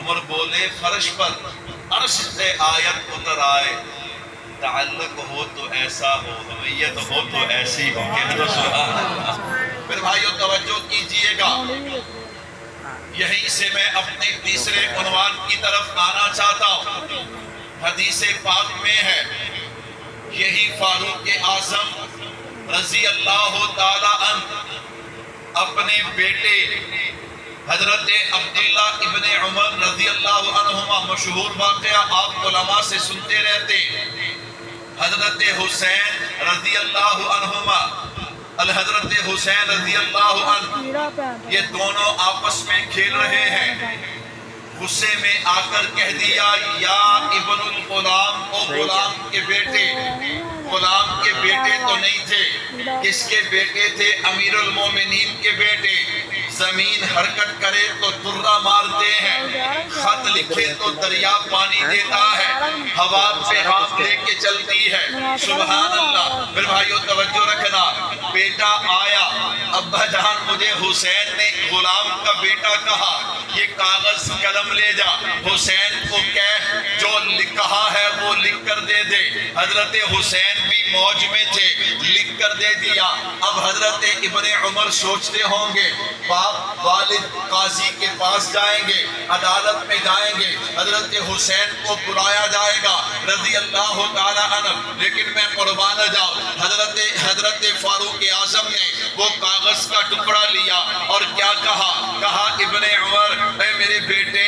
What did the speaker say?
عمر بولے فرش پر عرش سے آیت اتر آئے، تعلق ہو تو ایسا ہو، ہویت ہو تو ایسی ہو۔ کہہ دو سبحان اللہ۔ پھر بھائیو توجہ کیجئے گا، یہیں سے میں اپنے تیسرے عنوان کی طرف آنا چاہتا ہوں۔ حدیث پاک میں ہے، یہی فاروق اعظم رضی اللہ تعالی عنہ اپنے بیٹے حضرت عبداللہ ابن عمر رضی اللہ عنہما، مشہور واقعہ آپ علماء سے سنتے رہتے، حضرت حسین رضی اللہ عنہما، الحضرت حسین رضی اللہ عنہ، یہ دونوں آپس میں کھیل رہے ہیں۔ غصے میں آ کر کہہ دیا، یا ابن الغلام، او غلام کے بیٹے۔ غلام کے بیٹے تو نہیں تھے، کس کے بیٹے تھے؟ امیر المومنین کے بیٹے۔ زمین حرکت کرے تو درہ مارتے ہیں، خط لکھے تو دریا پانی دیتا ہے، ہوا پہ ہاتھ لے کے چلتی ہے۔ سبحان اللہ۔ پھر بھائیو توجہ رکھنا، بیٹا آیا، ابا جان مجھے حسین نے غلام کا بیٹا کہا، یہ کاغذ قلم لے جا، حسین کو کہہ جو کہا ہے وہ لکھ کر دے دے۔ حضرت حسین بھی موج میں تھے، لکھ کر دے دیا۔ اب حضرت ابن عمر سوچتے ہوں گے، باپ والد قاضی کے پاس جائیں گے، عدالت میں جائیں گے، حضرت حسین کو بلایا جائے گا رضی اللہ تعالی عنہ، لیکن میں قربان جاؤں، حضرت فاروق اعظم نے وہ کاغذ کا ٹکڑا لیا اور کیا کہا؟ کہا ابن عمر، اے میرے بیٹے